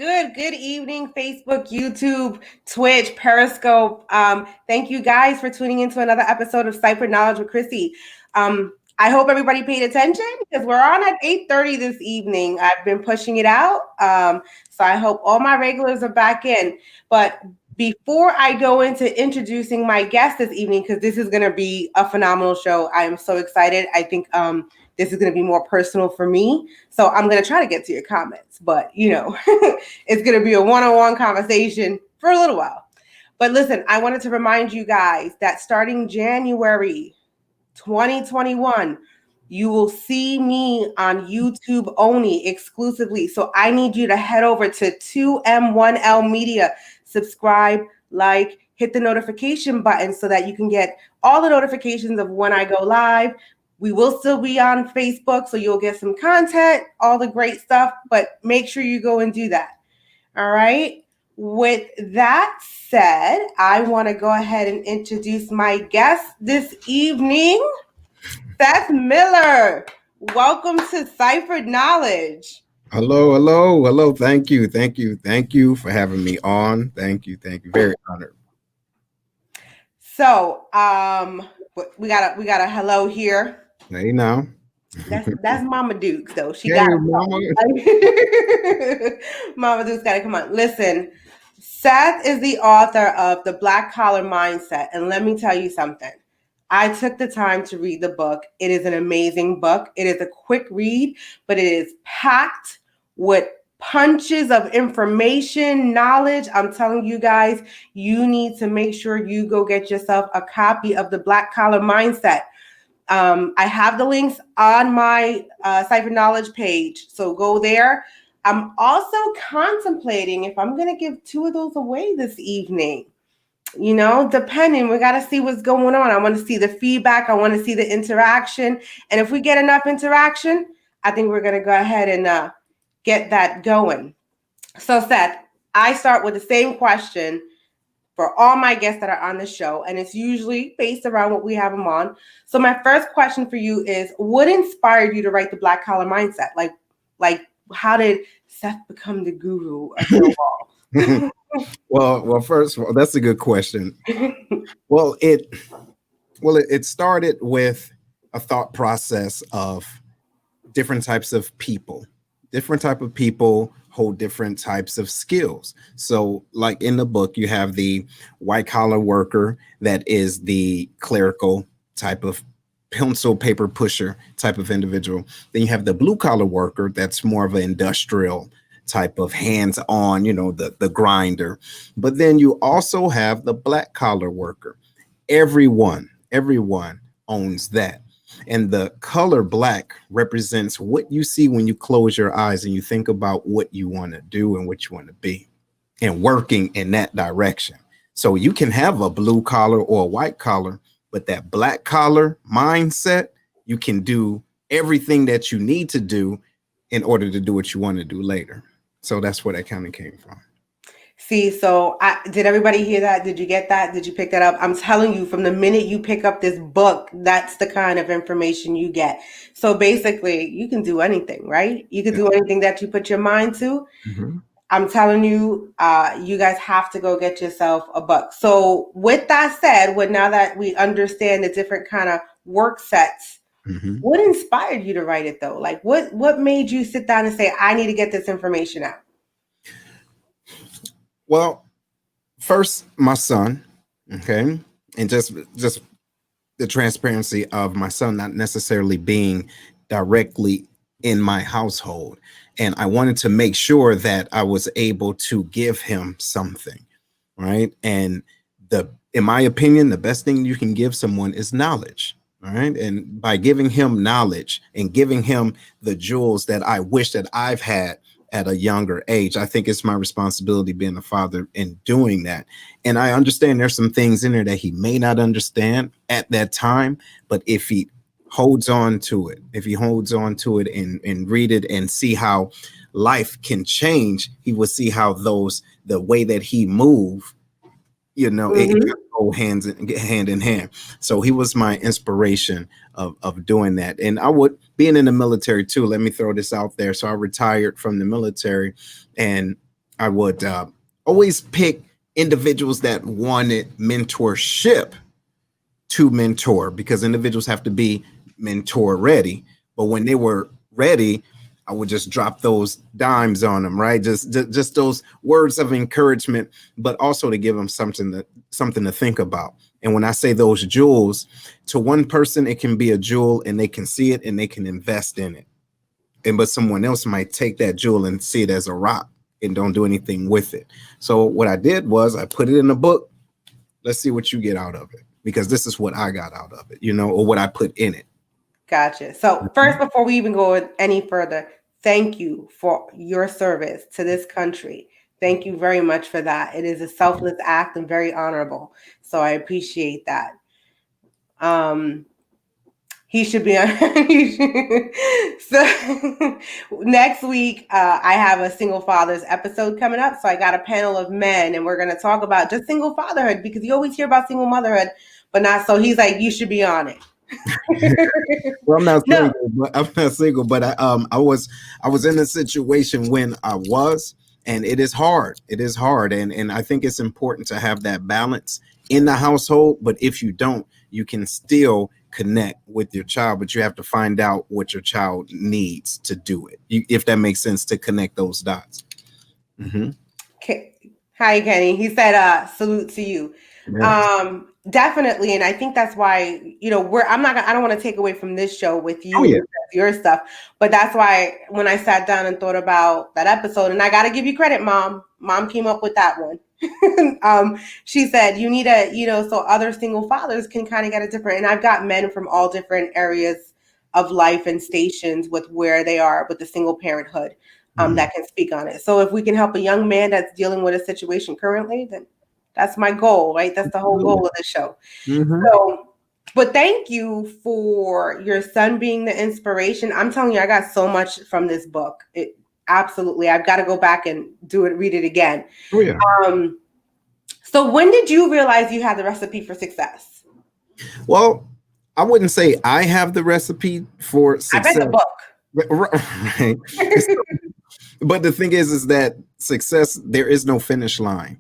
Good evening, Facebook, YouTube, Twitch, Periscope. Thank you guys for tuning into another episode of Ciphered Knowledge with Chrissy. I hope everybody paid attention because we're on at 8:30 this evening. I've been pushing it out. So I hope all my regulars are back in. But before I go into introducing my guest this evening, because this is going to be a phenomenal show, I am so excited. I think this is going to be more personal for me. So I'm going to try to get to your comments, but it's going to be a one-on-one conversation for a little while. But listen, I wanted to remind you guys that starting January 2021, you will see me on YouTube only exclusively. So I need you to head over to 2M1L Media, subscribe, like, hit the notification button so that you can get all the notifications of when I go live. We will still be on Facebook, so you'll get some content, all the great stuff, but make sure you go and do that. All right. With that said, I want to go ahead and introduce my guest this evening, Seth Miller. Welcome to Ciphered Knowledge. Hello. Thank you for having me on. Thank you. Very honored. So, we got a hello here. Hey now. That's Mama Dukes though. She got Mama. Mama Dukes got to come on. Listen, Seth is the author of The Black Collar Mindset, and let me tell you something. I took the time to read the book. It is an amazing book. It is a quick read, but it is packed with punches of information, knowledge. I'm telling you guys, you need to make sure you go get yourself a copy of The Black Collar Mindset. I have the links on my Ciphered Knowledge page, so go there. I'm also contemplating if I'm going to give 2 of those away this evening. Depending, we got to see what's going on. I want to see the feedback. I want to see the interaction. And if we get enough interaction, I think we're going to go ahead and get that going. So Seth, I start with the same question for all my guests that are on the show, and it's usually based around what we have them on. So my first question for you is, what inspired you to write The Black Collar Mindset? Like how did Seth become the guru of it all? Well, first of all, that's a good question. Well, it started with a thought process of different types of people. Different type of people hold different types of skills. So like in the book, you have the white collar worker that is the clerical type of pencil paper pusher type of individual. Then you have the blue collar worker that's more of an industrial type of hands-on, the grinder. But then you also have the black collar worker. Everyone owns that. And the color black represents what you see when you close your eyes and you think about what you want to do and what you want to be and working in that direction. So you can have a blue collar or a white collar, but that black collar mindset, you can do everything that you need to do in order to do what you want to do later. So that's where that kind of came from. See, so did everybody hear that? Did you get that? Did you pick that up? I'm telling you, from the minute you pick up this book, that's the kind of information you get. So basically, you can do anything, right? You can do anything that you put your mind to. Mm-hmm. I'm telling you, you guys have to go get yourself a book. So with that said, now that we understand the different kind of work sets, mm-hmm. What inspired you to write it though? Like what made you sit down and say, I need to get this information out? Well, first, my son, okay, and just the transparency of my son not necessarily being directly in my household. And I wanted to make sure that I was able to give him something, right? And in my opinion, the best thing you can give someone is knowledge, all right? And by giving him knowledge and giving him the jewels that I wish that I've had at a younger age, I think it's my responsibility being a father in doing that. And I understand there's some things in there that he may not understand at that time, but if he holds on to it, and read it and see how life can change, he will see how the way that he move, mm-hmm. It go hand in hand. So he was my inspiration of doing that. And I would, being in the military too, let me throw this out there. So I retired from the military and I would always pick individuals that wanted mentorship to mentor, because individuals have to be mentor ready. But when they were ready, I would just drop those dimes on them, right? Just those words of encouragement, but also to give them something to think about. And when I say those jewels, to one person, it can be a jewel and they can see it and they can invest in it. But someone else might take that jewel and see it as a rock and don't do anything with it. So what I did was I put it in a book. Let's see what you get out of it, because this is what I got out of it, or what I put in it. Gotcha. So first, before we even go any further, thank you for your service to this country. Thank you very much for that. It is a selfless act and very honorable. So I appreciate that. He should be on. So next week, I have a single fathers episode coming up. So I got a panel of men, and we're going to talk about just single fatherhood, because you always hear about single motherhood, but not. So he's like, you should be on it. Well, I'm not single, but I was in a situation when I was, and it is hard. It is hard, and I think it's important to have that balance in the household. But if you don't, you can still connect with your child, but you have to find out what your child needs to do it. If that makes sense, to connect those dots. Mm-hmm. Okay. Hi, Kenny. He said, salute to you. Yes. Definitely. And I think that's why, I don't want to take away from this show with you, your stuff, but that's why when I sat down and thought about that episode, and I got to give you credit, Mom came up with that one. She said, you need so other single fathers can kind of get a different, and I've got men from all different areas of life and stations with where they are with the single parenthood, that can speak on it. So if we can help a young man that's dealing with a situation currently, then that's my goal, right? That's the whole goal of the show. Mm-hmm. So, but thank you for your son being the inspiration. I'm telling you, I got so much from this book. Absolutely. I've got to go back and read it again. Oh, yeah. So when did you realize you had the recipe for success? Well, I wouldn't say I have the recipe for success. I read the book. Right. But the thing is that success, there is no finish line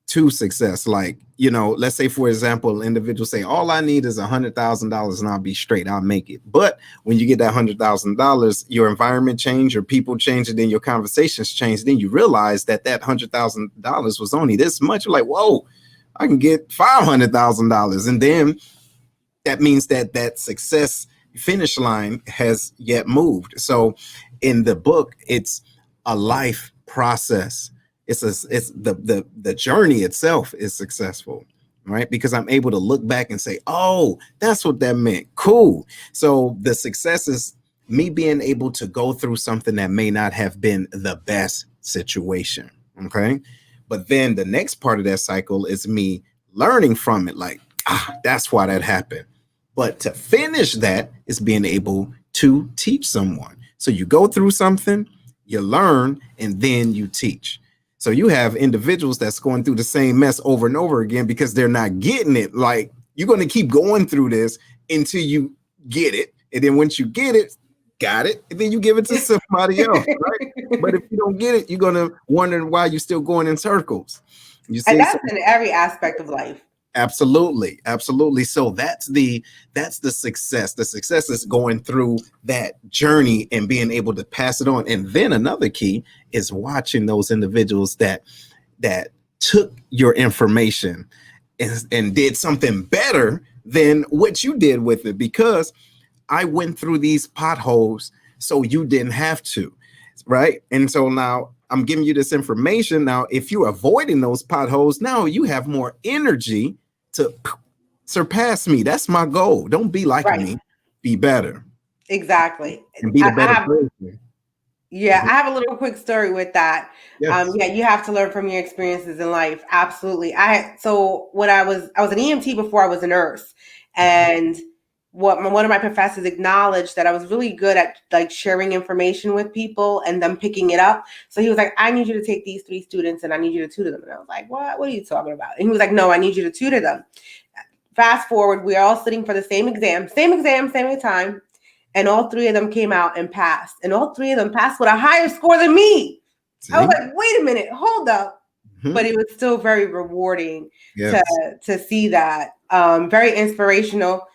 to success. Like, let's say, for example, individuals say, all I need is $100,000 and I'll be straight. I'll make it. But when you get that $100,000, your environment change, your people change, and then your conversations change. Then you realize that $100,000 was only this much. You're like, whoa, I can get $500,000. And then that means that success finish line has yet moved. So in the book, it's a life process. It's the journey itself is successful, right? Because I'm able to look back and say, oh, that's what that meant. Cool. So the success is me being able to go through something that may not have been the best situation. Okay. But then the next part of that cycle is me learning from it. Like, that's why that happened. But to finish that is being able to teach someone. So you go through something, you learn, and then you teach. So you have individuals that's going through the same mess over and over again because they're not getting it. Like, you're going to keep going through this until you get it. And then once you get it, got it, and then you give it to somebody else, right? But if you don't get it, you're going to wonder why you're still going in circles. You see, and that's in every aspect of life. Absolutely. Absolutely. So that's the success. The success is going through that journey and being able to pass it on. And then another key is watching those individuals that took your information and did something better than what you did with it, because I went through these potholes so you didn't have to, right? And so now I'm giving you this information. Now, if you're avoiding those potholes, now you have more energy to surpass me. That's my goal. Don't be like me. Be better. Exactly. And be the better person. Yeah, I have a little quick story with that. Yes. You have to learn from your experiences in life. Absolutely. I was an EMT before I was a nurse, and one of my professors acknowledged that I was really good at like sharing information with people and them picking it up. So he was like, I need you to take these 3 students and I need you to tutor them. And I was like, what are you talking about? And he was like, no, I need you to tutor them. Fast forward, we're all sitting for the same exam, same time. And all 3 of them came out and passed. And all 3 of them passed with a higher score than me. I was like, wait a minute, hold up. Mm-hmm. But it was still very rewarding Yes. to see that. Very inspirational,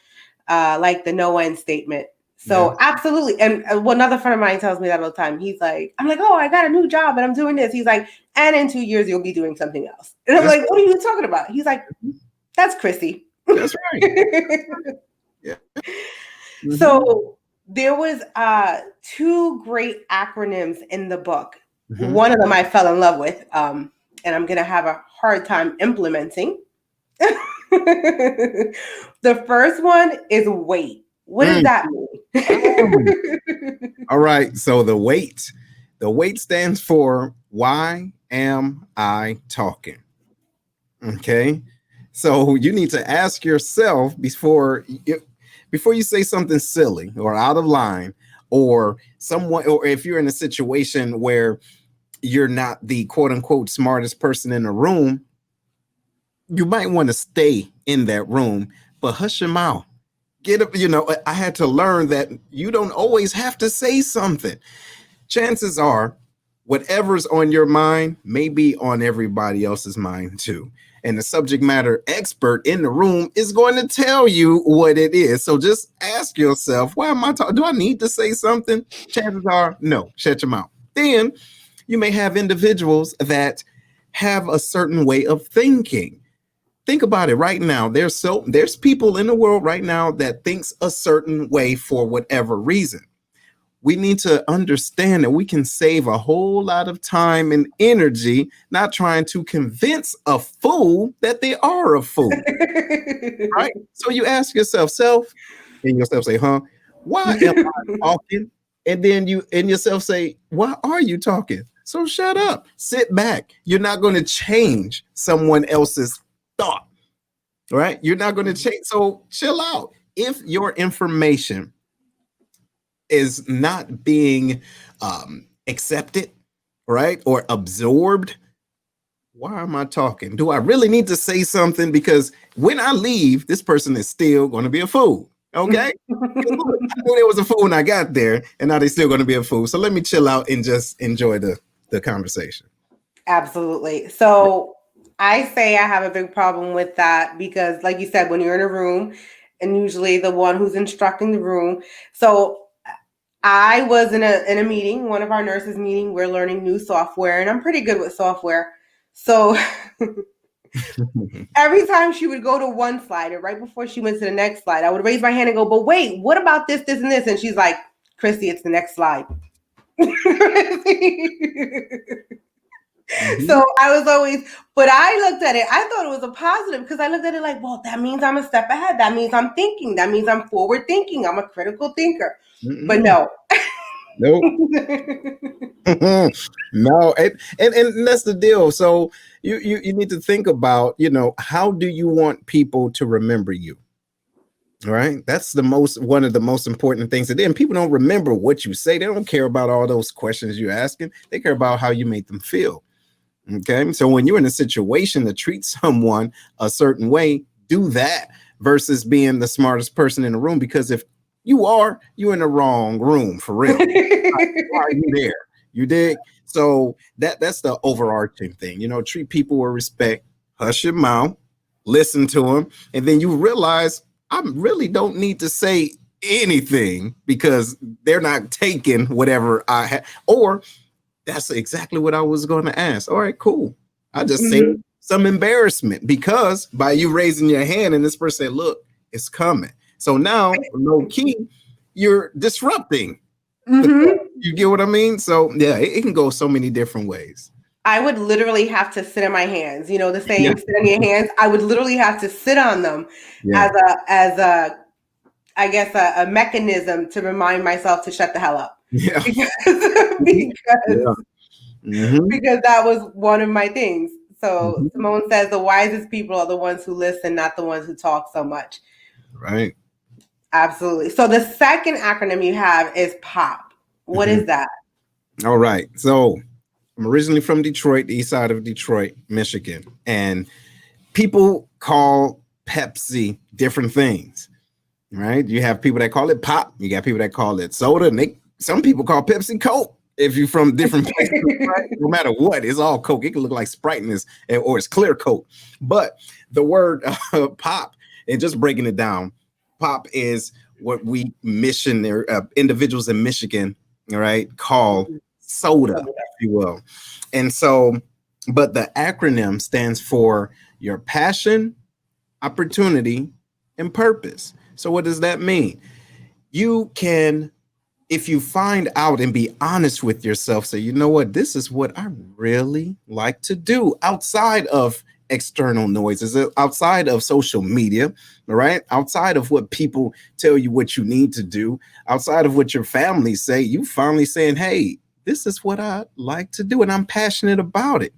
like the no end statement. So absolutely. And another friend of mine tells me that all the time. He's like, I'm like, oh, I got a new job and I'm doing this. He's like, and in 2 years, you'll be doing something else. And I'm like, what are you talking about? He's like, that's Chrissy. That's right. Yeah. Mm-hmm. So there was 2 great acronyms in the book. Mm-hmm. One of them I fell in love with, and I'm going to have a hard time implementing. The first one is wait. What does that mean? All right. So the wait stands for why am I talking? Okay. So you need to ask yourself before you say something silly or out of line, or if you're in a situation where you're not the quote unquote smartest person in the room, you might want to stay in that room, but hush your mouth. Get up. I had to learn that you don't always have to say something. Chances are whatever's on your mind may be on everybody else's mind too. And the subject matter expert in the room is going to tell you what it is. So just ask yourself, why am I talking? Do I need to say something? Chances are, no, shut your mouth. Then you may have individuals that have a certain way of thinking. Think about it right now. There's people in the world right now that thinks a certain way for whatever reason. We need to understand that we can save a whole lot of time and energy not trying to convince a fool that they are a fool. Right? So you ask yourself, and yourself say, why am I talking? And then you and yourself say, why are you talking? So shut up, sit back. You're not going to change someone else's thought, right? You're not going to change. So chill out. If your information is not being accepted, right, or absorbed, why am I talking? Do I really need to say something? Because when I leave, this person is still going to be a fool. Okay. I knew there was a fool when I got there, and now they're still going to be a fool. So let me chill out and just enjoy the conversation. Absolutely. So I say I have a big problem with that because, like you said, when you're in a room, and usually the one who's instructing the room. So I was in a meeting, one of our nurses' meeting. We're learning new software, and I'm pretty good with software. So every time she would go to one slide, and right before she went to the next slide, I would raise my hand and go, but wait, what about this, this, and this? And she's like, Chrissy, it's the next slide. So I was always, but I looked at it, I thought it was a positive because I looked at it like, well, that means I'm a step ahead. That means I'm thinking. That means I'm forward thinking. I'm a critical thinker. But no. Nope. No. And that's the deal. So you need to think about, how do you want people to remember you? All right. That's one of the most important things. And then people don't remember what you say. They don't care about all those questions you're asking. They care about how you make them feel. Okay. So when you're in a situation to treat someone a certain way, do that versus being the smartest person in the room. Because if you're in the wrong room for real. Why are you there? You dig? So that's the overarching thing. Treat people with respect, hush your mouth, listen to them. And then you realize I really don't need to say anything because they're not taking whatever I have. Or that's exactly what I was going to ask. All right, cool. I just saved some embarrassment because by you raising your hand and this person said, look, it's coming. So now, low key, you're disrupting. You get what I mean? So yeah, it can go so many different ways. I would literally have to sit on my hands. The saying, sit on your hands. I would literally have to sit on them as a mechanism to remind myself to shut the hell up. Yeah. Because that was one of my things. So Simone says the wisest people are the ones who listen, not the ones who talk so much. Right. Absolutely. So the second acronym you have is POP. What is that? All right. So I'm originally from Detroit, the east side of Detroit, Michigan. And people call Pepsi different things, right? You have people that call it pop. You got people that call it soda. And some people call Pepsi Coke. If you're from different places, right? No matter what, it's all Coke. It can look like Sprite or it's clear Coke. But the word pop, and just breaking it down, pop is what we individuals in Michigan, all right, call soda, if you will. And so, but the acronym stands for your passion, opportunity, and purpose. So what does that mean? You can, if you find out and be honest with yourself, say, you know what, this is what I really like to do outside of external noises, outside of social media, all right, outside of what people tell you what you need to do, outside of what your family say, you finally saying, hey, this is what I like to do and I'm passionate about it.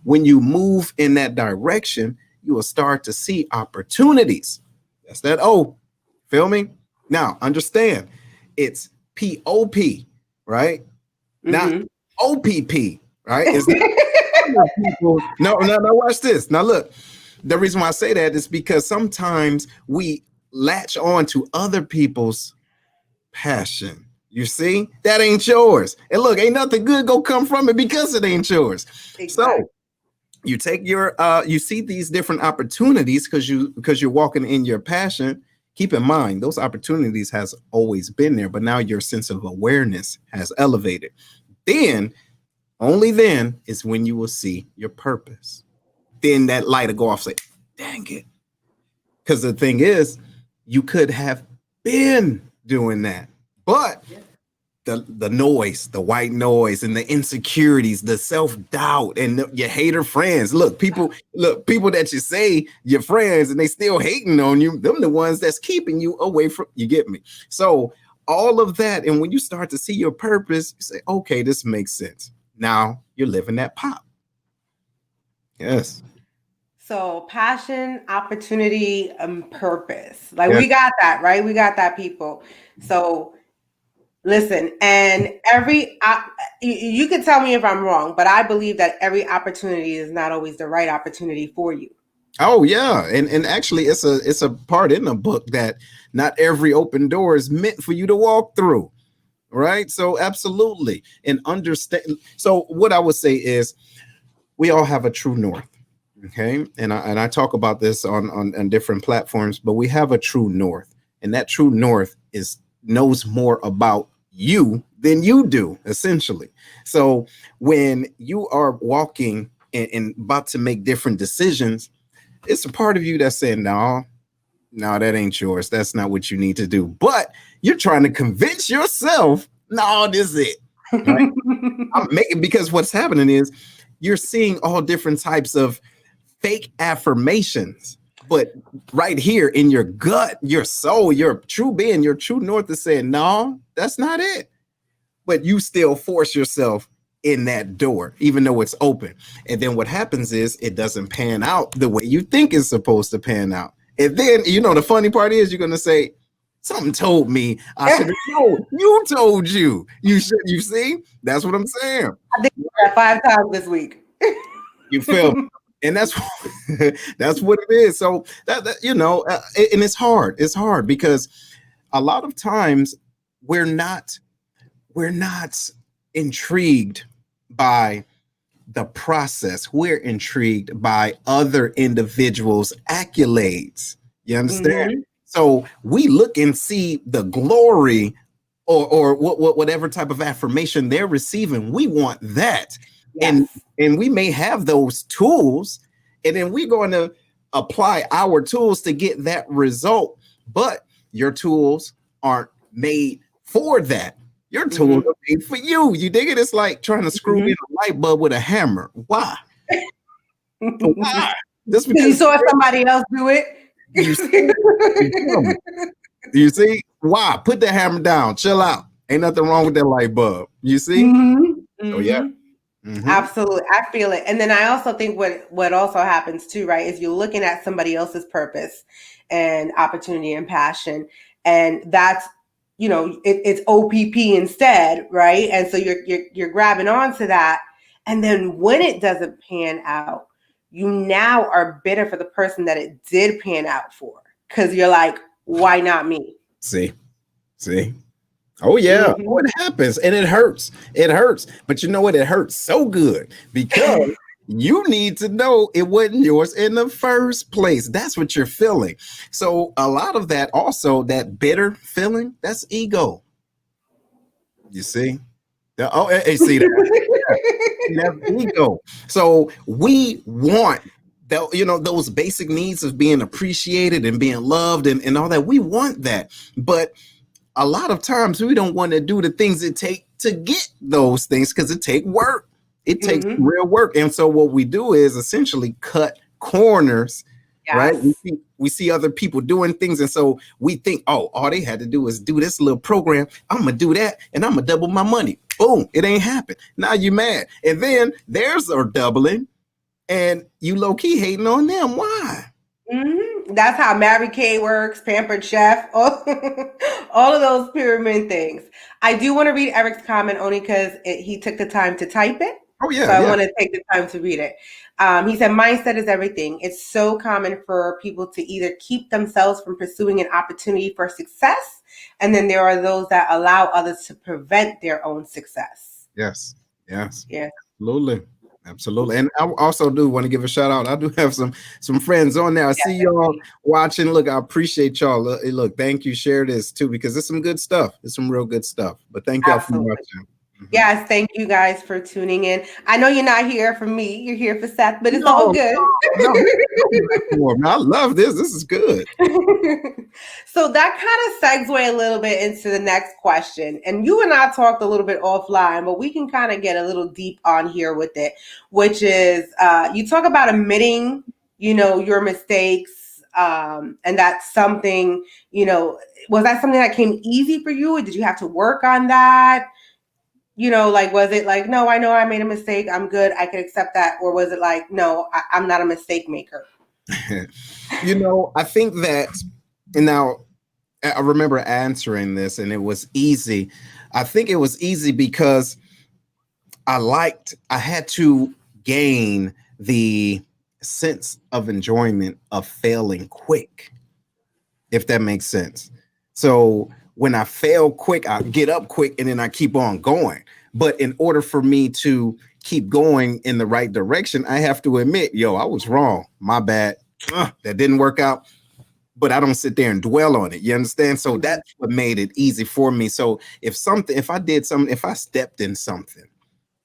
When you move in that direction, you will start to see opportunities. That's that O. Feel me? Now, understand, it's POP, right? Not OPP, right? It's not people. No, watch this. Now, look, the reason why I say that is because sometimes we latch on to other people's passion. You see, that ain't yours. And look, ain't nothing good gonna come from it because it ain't yours. Exactly. So you take your you see these different opportunities because you're walking in your passion. Keep in mind, those opportunities has always been there, but now your sense of awareness has elevated. Then, only then is when you will see your purpose. Then that light will go off, say, dang it. Because the thing is, you could have been doing that, but the noise, the white noise, and the insecurities, the self-doubt, and your hater friends. Look, people that you say your friends and they still hating on you, them the ones that's keeping you away from, you get me? So all of that, and when you start to see your purpose, you say, okay, this makes sense. Now you're living that pop. Yes. So passion, opportunity, and purpose. Like we got that, right? We got that, people. So listen, and you can tell me if I'm wrong, but I believe that every opportunity is not always the right opportunity for you. Oh yeah, and actually, it's a part in the book that not every open door is meant for you to walk through, right? So absolutely, and understand. So what I would say is, we all have a true north, okay? And I talk about this on different platforms, but we have a true north, and that true north knows more about you than you do, essentially. So when you are walking and about to make different decisions, it's a part of you that's saying, no, that ain't yours. That's not what you need to do. But you're trying to convince yourself, no, this is it. Right? I'm making, because what's happening is you're seeing all different types of fake affirmations. But right here in your gut, your soul, your true being, your true north is saying, no, that's not it. But you still force yourself in that door, even though it's open. And then what happens is it doesn't pan out the way you think it's supposed to pan out. And then, the funny part is you're going to say, something told me I should have. No, you told you. You should. You see? That's what I'm saying. I think you got 5 times this week. You feel me? And that's what it is. So that and it's hard. It's hard because a lot of times we're not intrigued by the process. We're intrigued by other individuals' accolades. You understand? Mm-hmm. So we look and see the glory or whatever type of affirmation they're receiving. We want that. Yes. And we may have those tools, and then we're going to apply our tools to get that result. But your tools aren't made for that. Your tools are made for you. You dig it? It's like trying to screw in a light bulb with a hammer. Why? Why? Just because you saw somebody else do it. You see? Why? Put the hammer down. Chill out. Ain't nothing wrong with that light bulb. You see? Oh yeah. Mm-hmm. Absolutely. I feel it. And then I also think what also happens too, right, is you're looking at somebody else's purpose and opportunity and passion. And that's, it's OPP instead, right? And so you're grabbing onto that. And then when it doesn't pan out, you now are bitter for the person that it did pan out for. Because you're like, why not me? See? Oh yeah. Mhm. Oh, it happens and it hurts. It hurts. But you know what? It hurts so good because you need to know it wasn't yours in the first place. That's what you're feeling. So a lot of that also, that bitter feeling, that's ego. You see? Oh, hey, see that? That's ego. So we want that, those basic needs of being appreciated and being loved and all that. We want that. But a lot of times we don't want to do the things it take to get those things because it take work. It takes Mhm. real work. And so what we do is essentially cut corners, right? Yes. We see other people doing things. And so we think, oh, all they had to do is do this little program. I'm going to do that and I'm going to double my money. Boom. It ain't happened. Now you mad. And then theirs are doubling and you low key hating on them. Why? That's how Mary Kay works, Pampered Chef, all of those pyramid things. I do want to read Eric's comment only because he took the time to type it. Oh, yeah. So I Yeah. want to take the time to read it. He said, mindset is everything. It's so common for people to either keep themselves from pursuing an opportunity for success, and then there are those that allow others to prevent their own success. Yes. Yes. Yeah. Absolutely. Absolutely. And I also do want to give a shout out. I do have some friends on there. I see y'all watching. Look, I appreciate y'all. Look, thank you. Share this too, because it's some good stuff. It's some real good stuff. But thank y'all for watching. Yes, thank you guys for tuning in. I know you're not here for me, you're here for Seth, but it's all good. No, I love this. This is good. So that kind of segues a little bit into the next question. And you and I talked a little bit offline, but we can kind of get a little deep on here with it, which is you talk about admitting, your mistakes. And that's something, was that something that came easy for you? Or did you have to work on that? Was it like, no, I know I made a mistake, I'm good, I can accept that? Or was it like, no, I'm not a mistake maker? I think that, and now I remember answering this and it was easy. I think it was easy because I had to gain the sense of enjoyment of failing quick, if that makes sense. So when I fail quick, I get up quick and then I keep on going. But in order for me to keep going in the right direction, I have to admit, I was wrong. My bad. That didn't work out. But I don't sit there and dwell on it. You understand? So that's what made it easy for me. So if I stepped in something,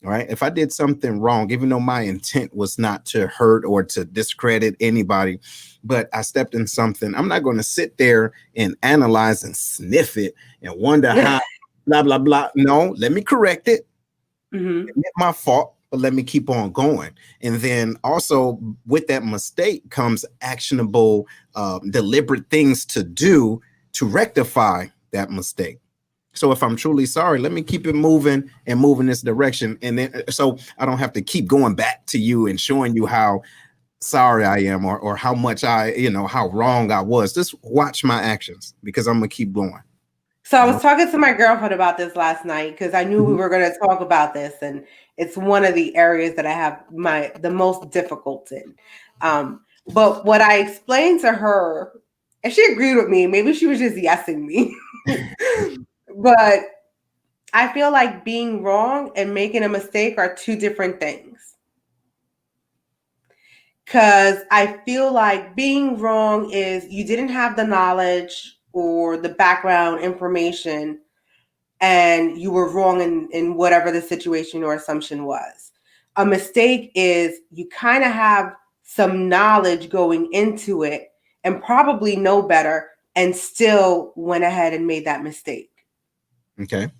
right? If I did something wrong, even though my intent was not to hurt or to discredit anybody, but I stepped in something, I'm not going to sit there and analyze and sniff it and wonder how blah, blah, blah. No, let me correct it. Admit my fault, but let me keep on going. And then also with that mistake comes actionable, deliberate things to do to rectify that mistake. So if I'm truly sorry, let me keep it moving and move in this direction. And then so I don't have to keep going back to you and showing you how sorry I am or how much how wrong I was. Just watch my actions because I'm going to keep going. So I was talking to my girlfriend about this last night because I knew we were going to talk about this, and it's one of the areas that I have the most difficult in. But what I explained to her, and she agreed with me, maybe she was just yesing me, but I feel like being wrong and making a mistake are two different things. Because I feel like being wrong is you didn't have the knowledge or the background information and you were wrong in whatever the situation or assumption was. A mistake is you kind of have some knowledge going into it and probably know better and still went ahead and made that mistake. Okay.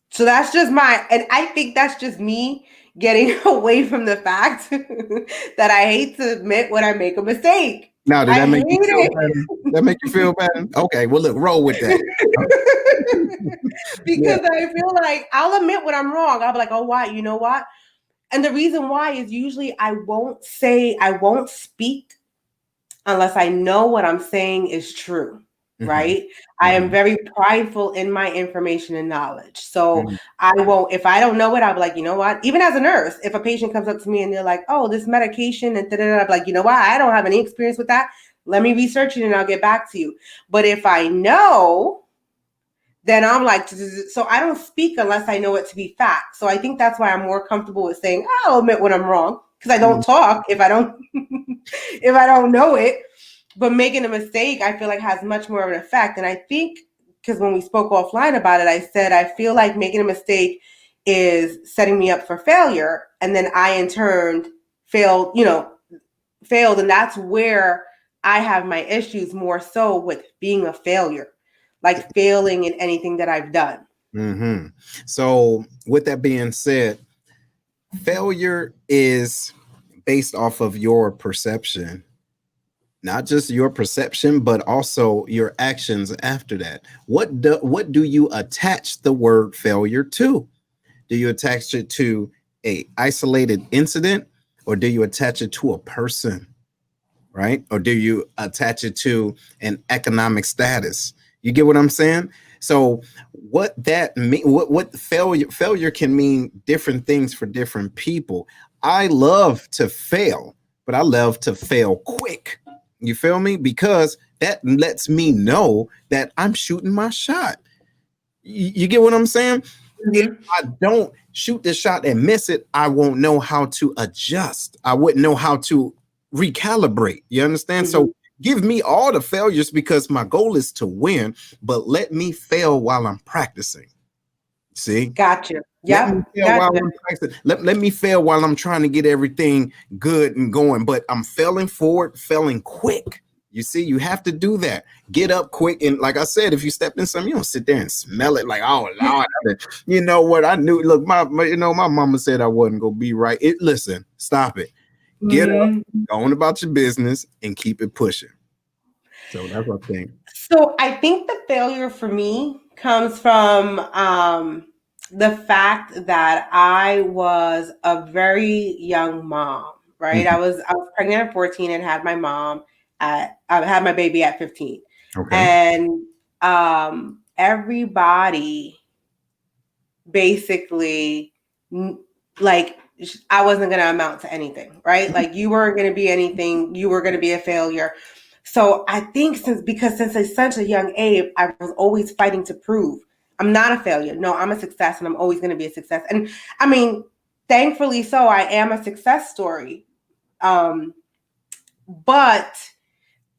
So that's just and I think that's just me getting away from the fact that I hate to admit when I make a mistake. Now, did that make you feel better? That make you feel better? Okay, well, look, roll with that. Because I feel like I'll admit when I'm wrong. I'll be like, oh, why? You know what? And the reason why is usually I won't speak unless I know what I'm saying is true. Right? I am very prideful in my information and knowledge. So I won't, if I don't know it, I'll be like, you know what? Even as a nurse, if a patient comes up to me and they're like, oh, this medication and I'm like, you know what? I don't have any experience with that. Let me research it and I'll get back to you. But if I know, then I'm like, so I don't speak unless I know it to be fact. So I think that's why I'm more comfortable with saying, I'll admit when I'm wrong, because I don't talk if I don't if I don't know it. But making a mistake, I feel like has much more of an effect. And I think because when we spoke offline about it, I said I feel like making a mistake is setting me up for failure, and then I in turn failed, and that's where I have my issues more so with being a failure, like failing in anything that I've done. Mm-hmm. So with that being said, failure is based off of your perception, not just your perception, but also your actions after that. What do you attach the word failure to? Do you attach it to a isolated incident, or do you attach it to a person, right? Or do you attach it to an economic status? You get what I'm saying? So what that mean, what failure can mean different things for different people. I love to fail, but I love to fail quick. You feel me? Because that lets me know that I'm shooting my shot. You get what I'm saying? Mm-hmm. If I don't shoot the shot and miss it, I won't know how to adjust. I wouldn't know how to recalibrate. You understand? Mm-hmm. So give me all the failures because my goal is to win, but let me fail while I'm practicing. See? Gotcha. Let me Yeah. fail Gotcha. while I'm practicing. Let me fail while I'm trying to get everything good and going, but I'm failing forward, failing quick. You see, you have to do that. Get up quick. And like I said, if you step in something, you don't sit there and smell it like, oh Lord, you know what? I knew. Look, my mama said I wasn't gonna be right. Listen, stop it. Get up, go on about your business, and keep it pushing. So that's what I think. So I think the failure for me comes from the fact that I was a very young mom, right? Mhm. I was pregnant at 14 and had my mom I had my baby at 15. Okay. And everybody basically like I wasn't going to amount to anything, right? Like you weren't going to be anything, you were going to be a failure. So I think since such a young age, I was always fighting to prove I'm not a failure. No, I'm a success and I'm always going to be a success. And I mean, thankfully so, I am a success story. But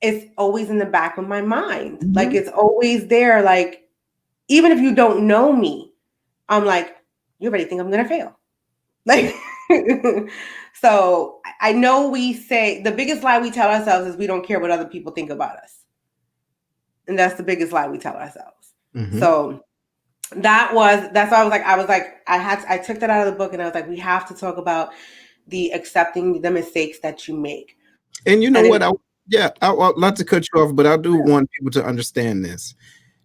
it's always in the back of my mind. Mm-hmm. Like it's always there. Like, even if you don't know me, I'm like, you already think I'm going to fail. Like, so I know we say the biggest lie we tell ourselves is we don't care what other people think about us. And that's the biggest lie we tell ourselves. Mm-hmm. So that's why I took that out of the book and I was like, we have to talk about the accepting the mistakes that you make. And you know what? I'd not to cut you off, but I do want people to understand this.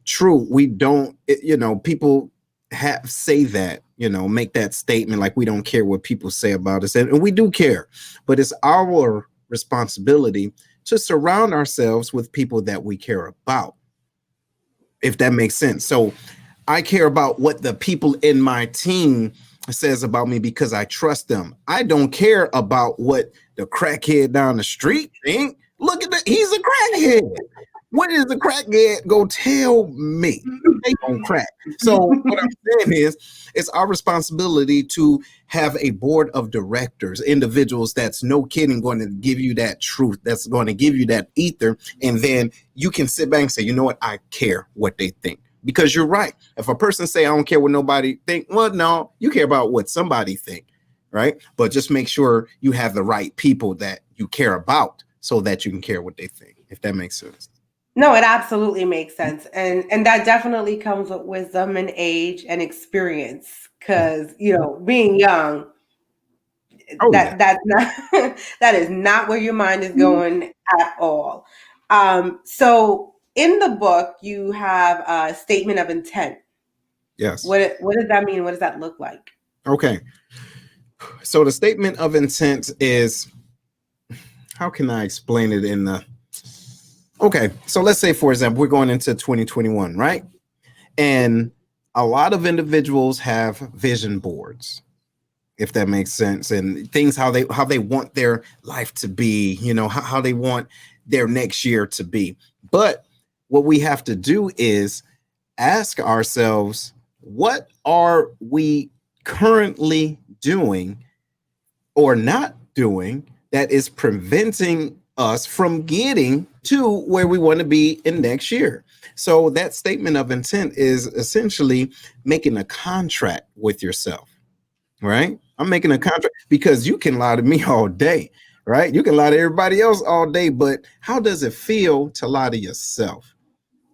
True, we don't, people say that, make that statement like we don't care what people say about us. And we do care, but it's our responsibility to surround ourselves with people that we care about, if that makes sense. So I care about what the people in my team says about me because I trust them. I don't care about what the crackhead down the street think. Look at that. He's a crackhead. What is the crackhead go tell me? They don't crack. So what I'm saying is, it's our responsibility to have a board of directors, individuals that's no kidding going to give you that truth, that's going to give you that ether, and then you can sit back and say, you know what, I care what they think. Because you're right. If a person say, I don't care what nobody think, well, no, you care about what somebody think, right? But just make sure you have the right people that you care about so that you can care what they think, if that makes sense. No, it absolutely makes sense. And that definitely comes with wisdom and age and experience. Because, being young, that's not that is not where your mind is going at all. So in the book, you have a statement of intent. Yes. What does that mean? What does that look like? Okay. So the statement of intent is, how can I explain it okay, so let's say, for example, we're going into 2021, right? And a lot of individuals have vision boards, if that makes sense, and things how they want their life to be, how they want their next year to be. But what we have to do is ask ourselves, what are we currently doing or not doing that is preventing us from getting to where we want to be in next year? So that statement of intent is essentially making a contract with yourself, right? I'm making a contract because you can lie to me all day, right? You can lie to everybody else all day, but how does it feel to lie to yourself?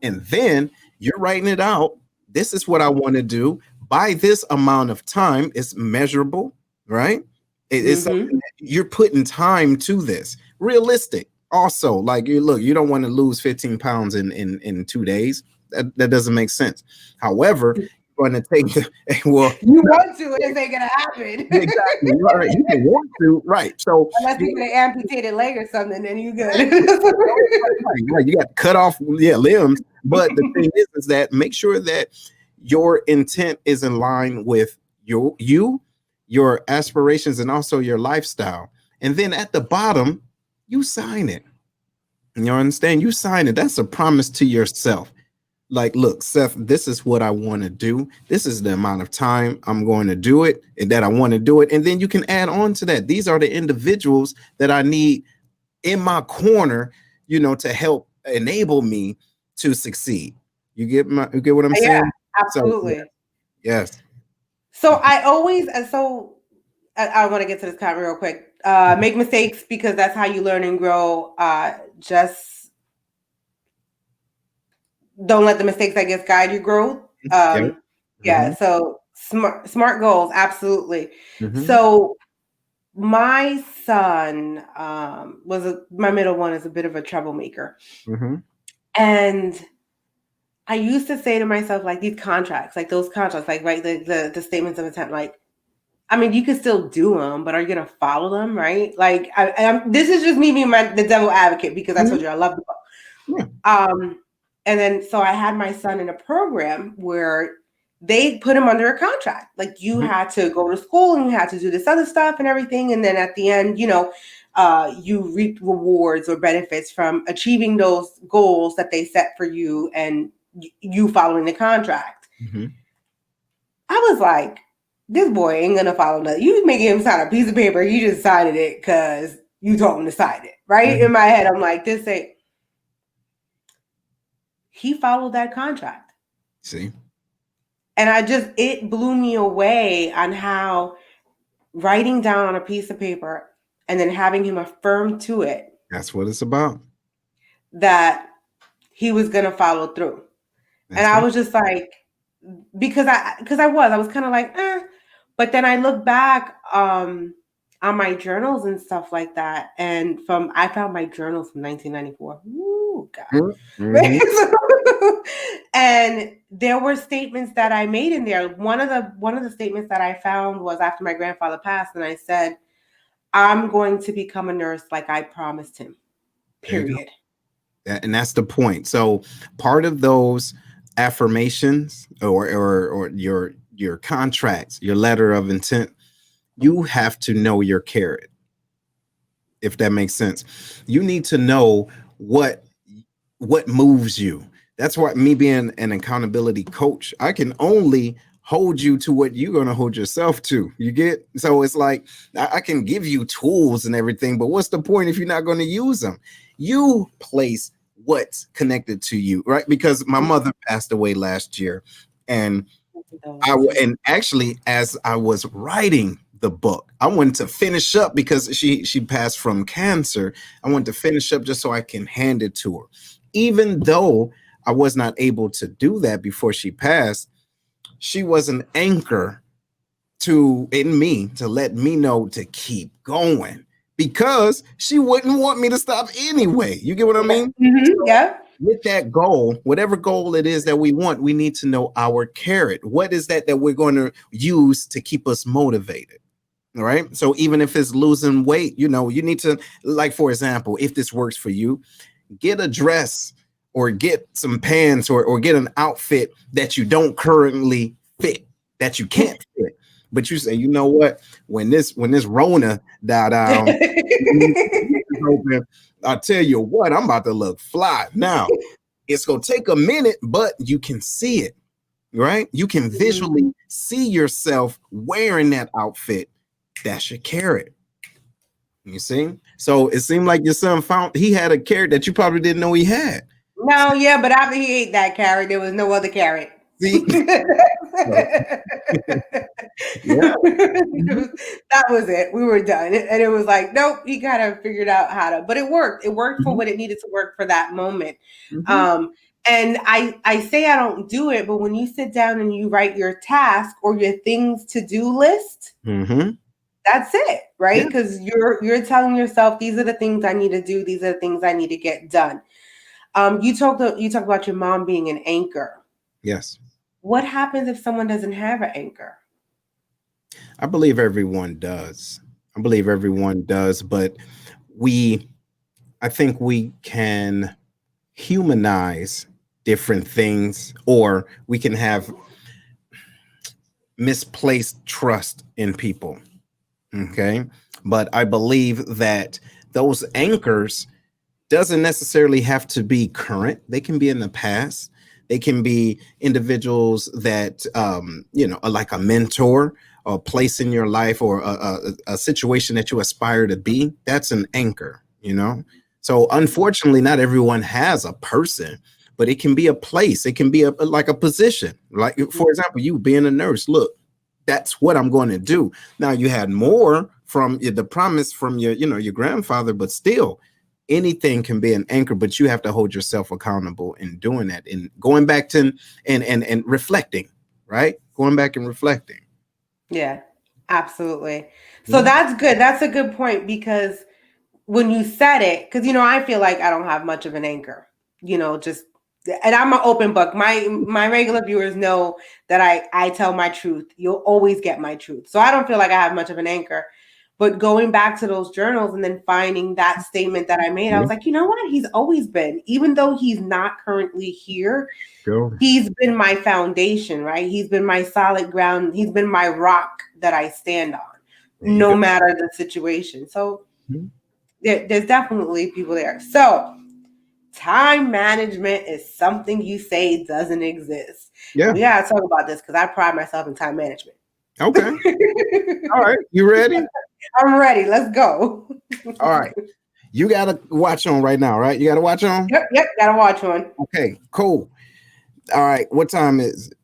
And then you're writing it out. This is what I want to do by this amount of time. It's measurable, right? It's something that you're putting time to this. Realistic. Also, like you don't want to lose 15 pounds in 2 days. That doesn't make sense. However, you're going to take well, you want to, it ain't gonna happen. Exactly. Right. You can want to, right? So unless you get an amputated leg or something, then you good. right. You got to cut off, limbs. But the thing is that make sure that your intent is in line with your aspirations, and also your lifestyle. And then at the bottom, you sign it. You understand? You sign it. That's a promise to yourself. Like, look, Seth, this is what I want to do. This is the amount of time I'm going to do it, and that I want to do it. And then you can add on to that. These are the individuals that I need in my corner, to help enable me to succeed. You get what I'm saying? Absolutely. So, yes. So I want to get to this comment real quick. Make mistakes because that's how you learn and grow. Just don't let the mistakes, I guess, guide your growth. Yeah. So smart goals. Absolutely. So my son my middle one is a bit of a troublemaker. And I used to say to myself, like, these contracts, like those contracts, like, right, the statements of intent, like, I mean, you can still do them, but are you going to follow them, right? Like, this is just me being the devil advocate, because I told you I love the book. And then, so I had my son in a program where they put him under a contract. Like, you had to go to school and you had to do this other stuff and everything. And then at the end, you reap rewards or benefits from achieving those goals that they set for you and you following the contract. I was like, this boy ain't gonna follow nothing. You making him sign a piece of paper. You just decided it because you told him to sign it, right? In my head, I'm like, he followed that contract. See? And it blew me away on how writing down on a piece of paper and then having him affirm to it. That's what it's about. That he was going to follow through. And I was just like, because I was kind of like, but then I look back on my journals and stuff like that. And I found my journals from 1994. Ooh, God. And there were statements that I made in there. One of the statements that I found was after my grandfather passed, and I said, I'm going to become a nurse like I promised him. Period. And that's the point. So part of those affirmations or your contracts, your letter of intent, you have to know your carrot. If that makes sense. You need to know what moves you. That's why me being an accountability coach, I can only hold you to what you're going to hold yourself to. You get? So it's like, I can give you tools and everything, but what's the point if you're not going to use them? You place what's connected to you, right? Because my mother passed away last year, and actually, as I was writing the book, I wanted to finish up because she passed from cancer. I wanted to finish up just so I can hand it to her. Even though I was not able to do that before she passed, she was an anchor in me to let me know to keep going, because she wouldn't want me to stop anyway. You get what I mean? Yeah. With that goal, whatever goal it is that we want, we need to know our carrot. What is that we're going to use to keep us motivated? All right. So even if it's losing weight, you need to, like, for example, if this works for you, get a dress or get some pants or get an outfit that you don't currently fit, that you can't fit. But you say, you know what? When this Rona died down, I'll tell you what, I'm about to look fly. Now, It's going to take a minute, but you can see it, right? You can visually see yourself wearing that outfit. That's your carrot. You see? So it seemed like your son he had a carrot that you probably didn't know he had. No, yeah, but after he ate that carrot, there was no other carrot. See? Yeah. That was it. We were done. And it was like, nope, he kind of figured out how to, but it worked. It worked for what it needed to work for that moment. And I say I don't do it, but when you sit down and you write your task or your things to do list, that's it, right? Because you're telling yourself, these are the things I need to do. These are the things I need to get done. You talked about your mom being an anchor. Yes. What happens if someone doesn't have an anchor? I believe everyone does. But I think we can humanize different things, or we can have misplaced trust in people. Okay. But I believe that those anchors doesn't necessarily have to be current. They can be in the past. They can be individuals that, are like a mentor or a place in your life, or a situation that you aspire to be. That's an anchor, So unfortunately, not everyone has a person, but it can be a place. It can be like a position. Like, for example, you being a nurse, look, that's what I'm going to do. Now, you had more from the promise from your grandfather, but still, anything can be an anchor, but you have to hold yourself accountable in doing that and going back to and reflecting, right? Going back and reflecting. Yeah, absolutely. So that's good. That's a good point, because when you said it, because, I feel like I don't have much of an anchor, and I'm an open book. My regular viewers know that I tell my truth. You'll always get my truth. So I don't feel like I have much of an anchor. But going back to those journals and then finding that statement that I made, I was like, you know what? He's always been, even though he's not currently here, he's been my foundation, right? He's been my solid ground. He's been my rock that I stand on, no matter the situation. So there's definitely people there. So time management is something you say doesn't exist. Yeah. We got to talk about this because I pride myself in time management. Okay. All right. You ready? I'm ready. Let's go. All right. You got to watch on right now, right? You got to watch on? Yep. Got to watch on. Okay, cool. All right. What time is it?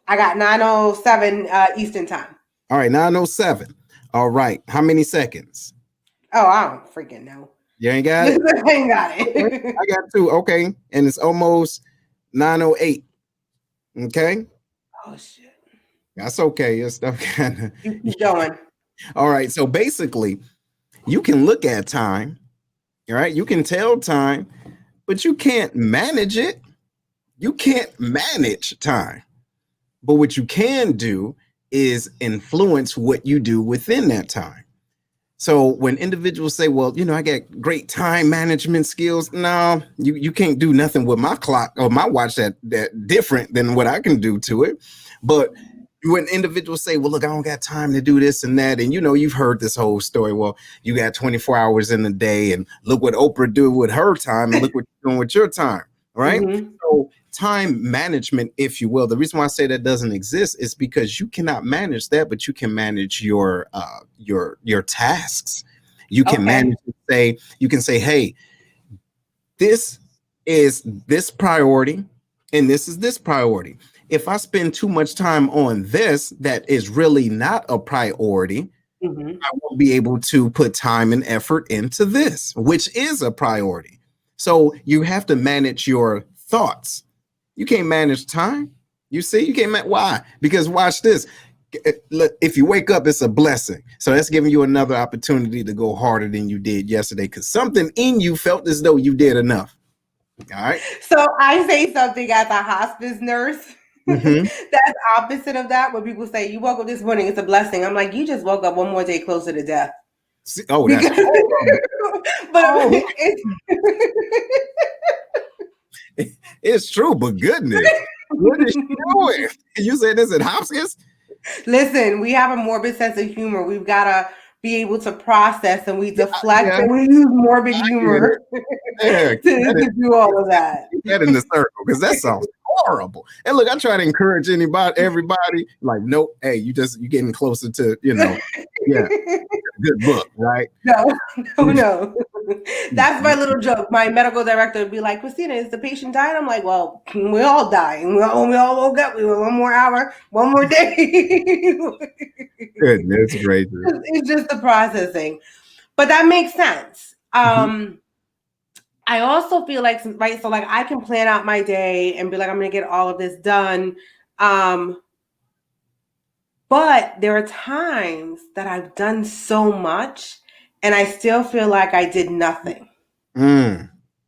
I got 9:07 Eastern time. All right. 9:07. All right. How many seconds? Oh, I don't freaking know. You ain't got it? I ain't got it. I got 2. Okay. And it's almost 9:08. Okay. Oh, shit. That's okay. Your stuff kind of. Keep going. All right. So basically, you can look at time. All right. You can tell time, but you can't manage it. You can't manage time. But what you can do is influence what you do within that time. So when individuals say, well, I got great time management skills. No, you can't do nothing with my clock or my watch that different than what I can do to it. But when individuals say, well, look, I don't got time to do this and that. And, you've heard this whole story. Well, you got 24 hours in a day and look what Oprah do with her time and look what you're doing with your time. Right. So time management, if you will, the reason why I say that doesn't exist is because you cannot manage that, but you can manage your tasks. You can manage you can say, hey, this is this priority and this is this priority. If I spend too much time on this, that is really not a priority. I won't be able to put time and effort into this, which is a priority. So you have to manage your thoughts. You can't manage time. You see, you can't. Why? Because watch this. If you wake up, it's a blessing. So that's giving you another opportunity to go harder than you did yesterday because something in you felt as though you did enough. All right. So I say something as a hospice nurse. That's opposite of that. When people say, you woke up this morning, it's a blessing. I'm like, you just woke up one more day closer to death. Oh, that's but it's true, but goodness, what is she doing? You said this at Hopkins? Listen, we have a morbid sense of humor. We've got to be able to process, and we deflect and we use morbid humor to do all of that. Get in the circle, because that sounds horrible. And look, I try to encourage everybody, like, no, hey, you're getting closer to, good book, right? No. That's my little joke. My medical director would be like, Christina, is the patient dying? I'm like, well, we all die. And we all woke up. We were 1 more hour, 1 more day. Goodness gracious. It's just the processing. But that makes sense. I also feel like, right, so like I can plan out my day and be like, I'm going to get all of this done. But there are times that I've done so much and I still feel like I did nothing. Right?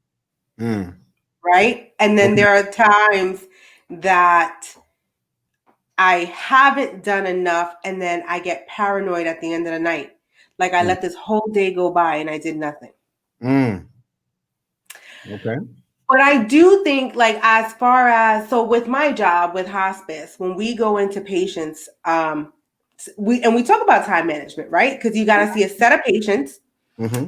And then there are times that I haven't done enough and then I get paranoid at the end of the night. Like I let this whole day go by and I did nothing. Okay. But I do think, like, as far as, so with my job with hospice, when we go into patients, we talk about time management, right? Because you got to see a set of patients.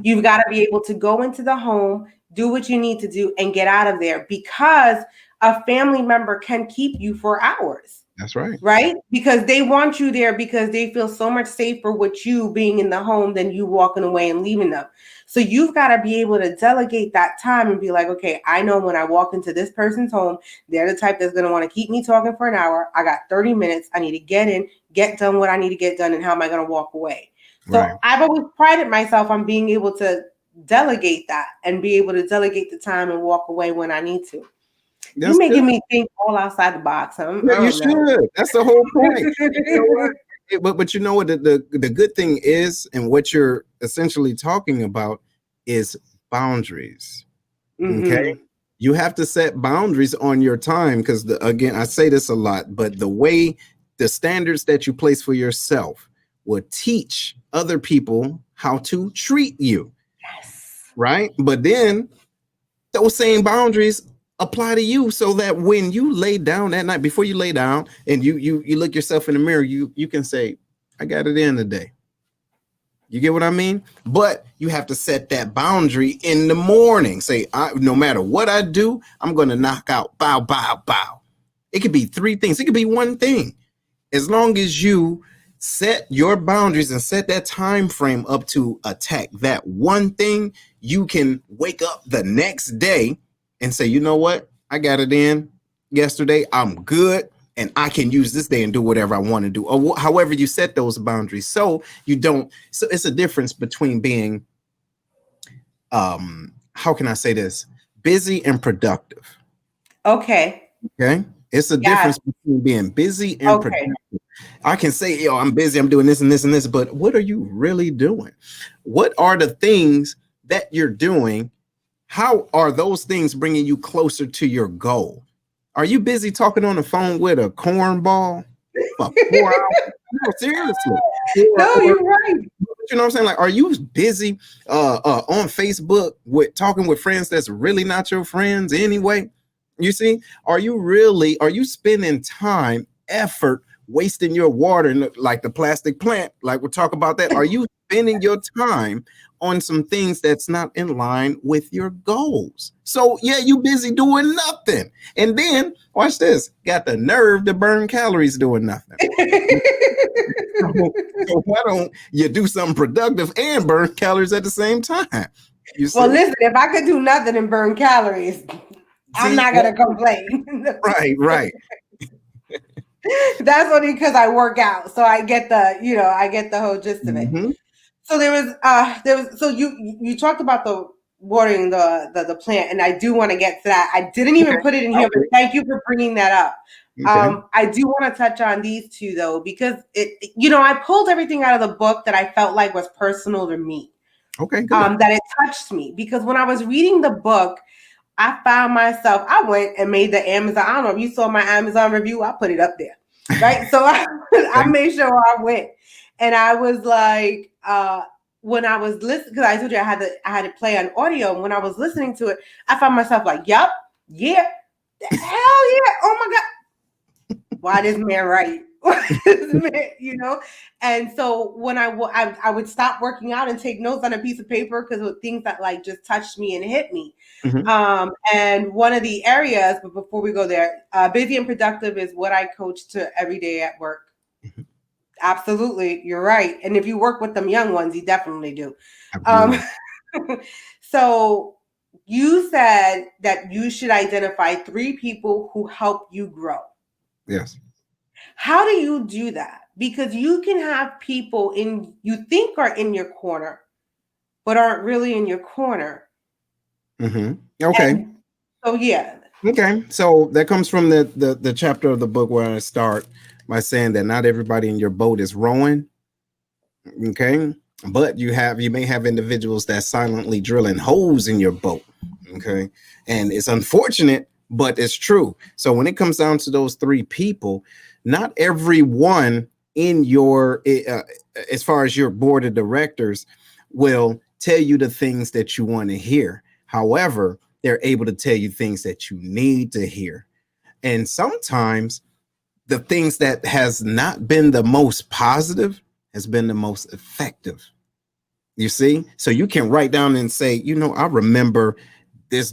You've got to be able to go into the home, do what you need to do, and get out of there, because a family member can keep you for hours. That's right. Right? Because they want you there because they feel so much safer with you being in the home than you walking away and leaving them. So you've got to be able to delegate that time and be like, okay, I know when I walk into this person's home, they're the type that's going to want to keep me talking for an hour. I got 30 minutes. I need to get in, get done what I need to get done, and how am I going to walk away? So I've always prided myself on being able to delegate that and be able to delegate the time and walk away when I need to. You're making me think all outside the box. You should. That's the whole point. You know what? But you know what the good thing is, and what you're essentially talking about is boundaries. Okay. You have to set boundaries on your time, because again, I say this a lot, but the standards that you place for yourself will teach other people how to treat you. Yes. Right. But then those same boundaries apply to you, so that when you lay down that night, before you lay down and you look yourself in the mirror, you can say, I got it in today. You get what I mean? But you have to set that boundary in the morning. Say, no matter what I do, I'm going to knock out, bow, bow, bow. It could be 3 things. It could be 1 thing. As long as you set your boundaries and set that time frame up to attack that 1 thing, you can wake up the next day and say, you know what? I got it in yesterday. I'm good. And I can use this day and do whatever I want to do, or however you set those boundaries. So you don't. So it's a difference between being, how can I say this? Busy and productive. Okay. It's a difference between being busy and productive. I can say, I'm busy. I'm doing this and this and this. But what are you really doing? What are the things that you're doing? How are those things bringing you closer to your goal? Are you busy talking on the phone with a cornball for 4 hours? No, seriously. No, you're right. You know what I'm saying? Like, are you busy on Facebook with talking with friends that's really not your friends anyway? You see, are you spending time, effort, wasting your water, like the plastic plant? Like, we'll talk about that. Are you spending your time on some things that's not in line with your goals? So yeah, you busy doing nothing. And then watch this, got the nerve to burn calories doing nothing. So why don't you do something productive and burn calories at the same time? Well, listen, if I could do nothing and burn calories, I'm not going to complain. Right. That's only because I work out. So I get the whole gist of it. So there was, so you talked about the watering the plant, and I do want to get to that. I didn't even put it in here, but thank you for bringing that up. I do want to touch on these 2 though, because I pulled everything out of the book that I felt like was personal to me. Okay, good. That it touched me, because when I was reading the book, I found myself, I went and made the Amazon. I don't know if you saw my Amazon review. I put it up there, right? So I made sure I went. And I was like, when I was listening, because I told you I had to play on audio. And when I was listening to it, I found myself like, yup, yeah, hell yeah, oh my God. why this man right? Why this man, you know? And so when I would stop working out and take notes on a piece of paper because of things that like just touched me and hit me. And one of the areas, but before we go there, busy and productive is what I coach to every day at work. Absolutely, you're right. And if you work with them young ones, you definitely do. So you said that you should identify 3 people who help you grow. Yes. How do you do that? Because you can have people you think are in your corner, but aren't really in your corner. Okay. And so yeah. Okay. So that comes from the chapter of the book where I start by saying that not everybody in your boat is rowing. Okay. But you may have individuals that silently drilling holes in your boat. Okay. And it's unfortunate, but it's true. So when it comes down to those 3 people, not everyone in your, as far as your board of directors, will tell you the things that you want to hear. However, they're able to tell you things that you need to hear. And sometimes the things that has not been the most positive has been the most effective. You see? So you can write down and say, I remember this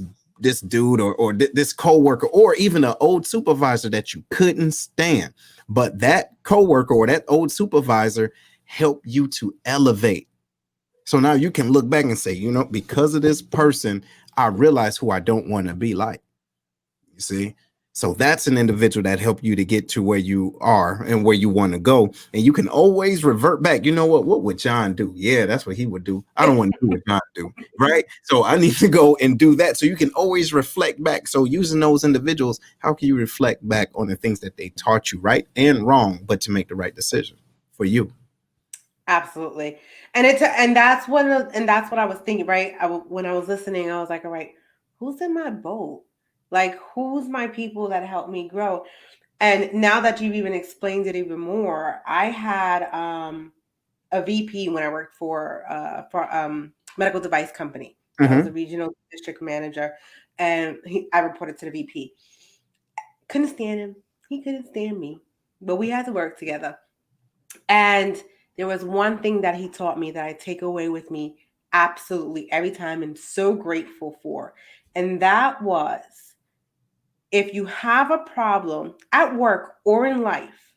dude or this coworker or even an old supervisor that you couldn't stand. But that coworker or that old supervisor helped you to elevate. So now you can look back and say, because of this person, I realize who I don't want to be like. You see? So that's an individual that helped you to get to where you are and where you want to go. And you can always revert back. You know what? What would John do? Yeah, that's what he would do. I don't want to do what John do. Right. So I need to go and do that. So you can always reflect back. So using those individuals, how can you reflect back on the things that they taught you, right and wrong, but to make the right decision for you? Absolutely. And that's what I was thinking, right? When I was listening, I was like, all right, who's in my boat? Like, who's my people that help me grow? And now that you've even explained it even more, I had a VP when I worked for medical device company. I was a regional district manager, and I reported to the VP. Couldn't stand him. He couldn't stand me, but we had to work together. And there was one thing that he taught me that I take away with me absolutely every time and so grateful for. And that was, if you have a problem at work or in life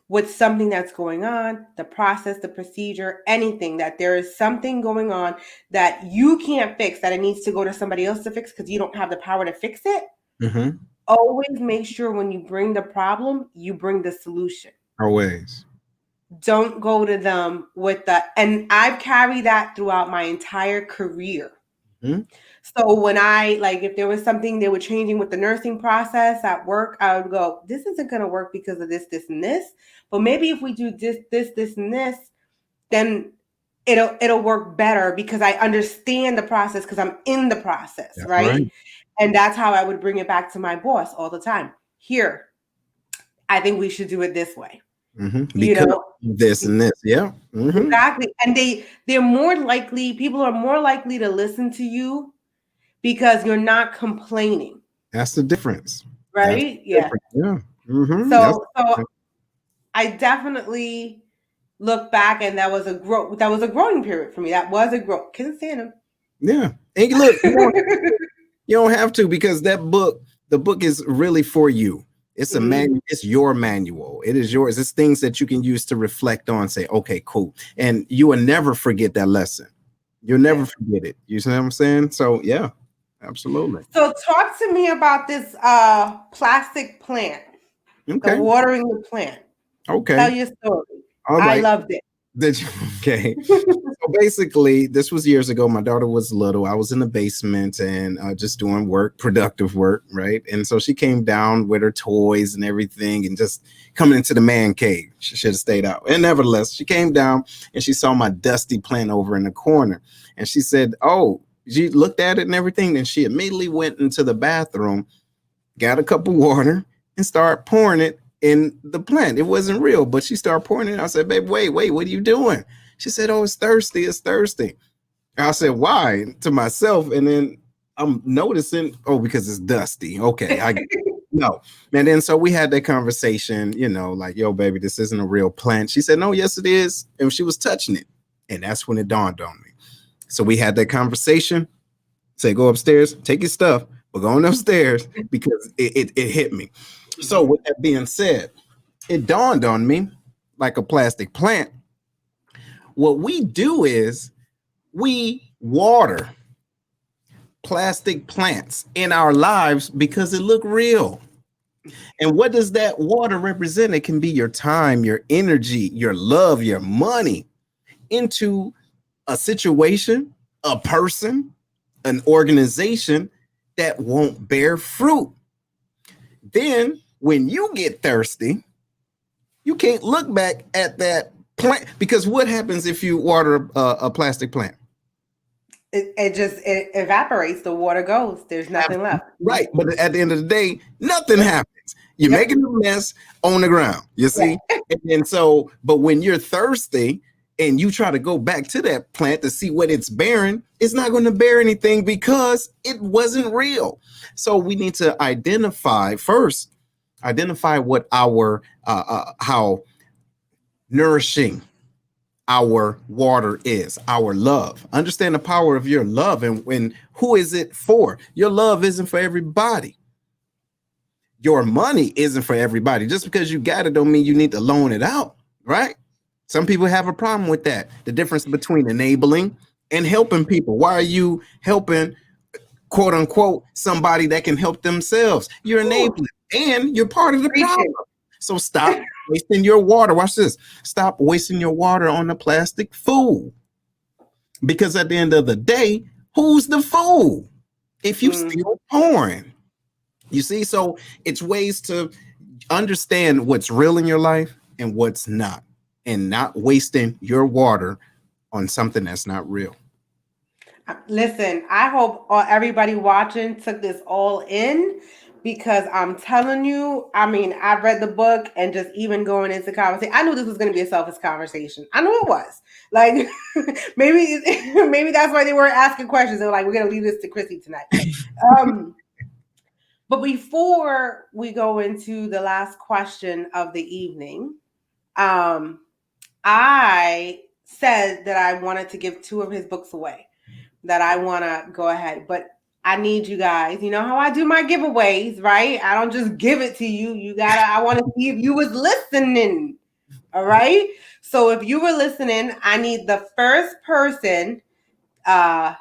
with something that's going on, the process, the procedure, anything, that there is something going on that you can't fix, that it needs to go to somebody else to fix because you don't have the power to fix it, always make sure when you bring the problem, you bring the solution. Always. Don't go to them with and I've carried that throughout my entire career. So when if there was something they were changing with the nursing process at work, I would go, this isn't going to work because of this, this, and this. But maybe if we do this, and this, then it'll work better because I understand the process because I'm in the process, right? And that's how I would bring it back to my boss all the time. Here, I think we should do it this way. Because this and this. Yeah. Exactly. And they're more likely, people are more likely to listen to you because you're not complaining. That's the difference. Right? Yeah. Yeah. So I definitely look back, and that was a growing period for me. That was a growth. Couldn't stand him. Yeah. And look, you don't have to, because the book is really for you. It's a manual. It's your manual. It is yours. It's things that you can use to reflect on, say, okay, cool. And you will never forget that lesson. You'll never forget it. You see what I'm saying? So yeah, absolutely. So talk to me about this plastic plant. Okay. The watering the plant. Okay. Tell your story. All right. I loved it. Okay. So basically, this was years ago. My daughter was little. I was in the basement and just doing work, productive work, right? And so she came down with her toys and everything and just coming into the man cave. She should have stayed out. And nevertheless, she came down and she saw my dusty plant over in the corner. And she said, oh, she looked at it and everything. And she immediately went into the bathroom, got a cup of water and started pouring it in the plant. It wasn't real, but she started pouring it. I said, babe, wait, what are you doing? She said, oh, it's thirsty. I said, why? To myself. And then I'm noticing, oh, because it's dusty. Okay. No. And then so we had that conversation, like, yo, baby, this isn't a real plant. She said, no, yes, it is. And she was touching it. And that's when it dawned on me. So we had that conversation. Say, go upstairs, take your stuff, we're going upstairs because it hit me. So with that being said, it dawned on me like a plastic plant. What we do is we water plastic plants in our lives because it look real. And what does that water represent? It can be your time, your energy, your love, your money into a situation, a person, an organization that won't bear fruit. Then when you get thirsty, you can't look back at that plant, because what happens if you water a plastic plant? It just evaporates. The water goes. There's nothing left. Right. But at the end of the day, nothing happens. You're making a mess on the ground, you see? And so, but when you're thirsty and you try to go back to that plant to see what it's bearing, it's not going to bear anything because it wasn't real. So we need to identify what our, how nourishing our water is, our love. Understand the power of your love and who is it for? Your love isn't for everybody. Your money isn't for everybody. Just because you got it don't mean you need to loan it out, right? Some people have a problem with that. The difference between enabling and helping people. Why are you helping, quote unquote, somebody that can help themselves? You're enabling and you're part of the problem. So stop wasting your water. Watch this. Stop wasting your water on the plastic fool. Because at the end of the day, who's the fool if you still pouring? You see, so it's ways to understand what's real in your life and what's not, and not wasting your water on something that's not real. Listen, I hope everybody watching took this all in, because I'm telling you, I mean, I read the book and just even going into conversation, I knew this was going to be a selfish conversation. I knew it was. Like, maybe that's why they weren't asking questions. They were like, we're going to leave this to Chrissy tonight. But before we go into the last question of the evening, I said that I wanted to give 2 of his books away, that I want to go ahead. But I need you guys, you know how I do my giveaways, right? I don't just give it to you. I want to see if you was listening. All right. So if you were listening, I need the first person that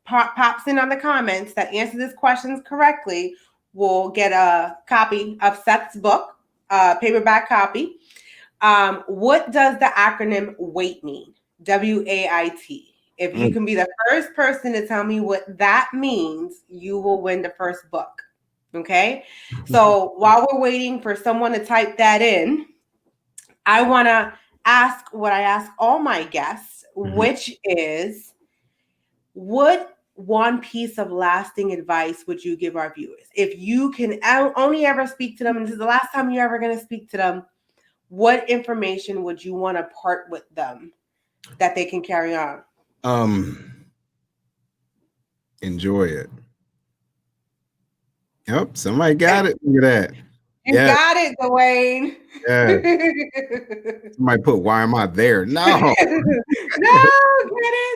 pops in on the comments that answers these questions correctly will get a copy of Seth's book, paperback copy. What does the acronym WAIT mean? WAIT. If you can be the first person to tell me what that means, you will win the first book. Okay. So while we're waiting for someone to type that in, I want to ask what I ask all my guests, which is, what one piece of lasting advice would you give our viewers? If you can only ever speak to them, and this is the last time you're ever going to speak to them, what information would you want to part with them that they can carry on? Enjoy it. Yep, somebody got it. Look at that. You got it, Dwayne. Yeah. Somebody put, why am I there? No. No, get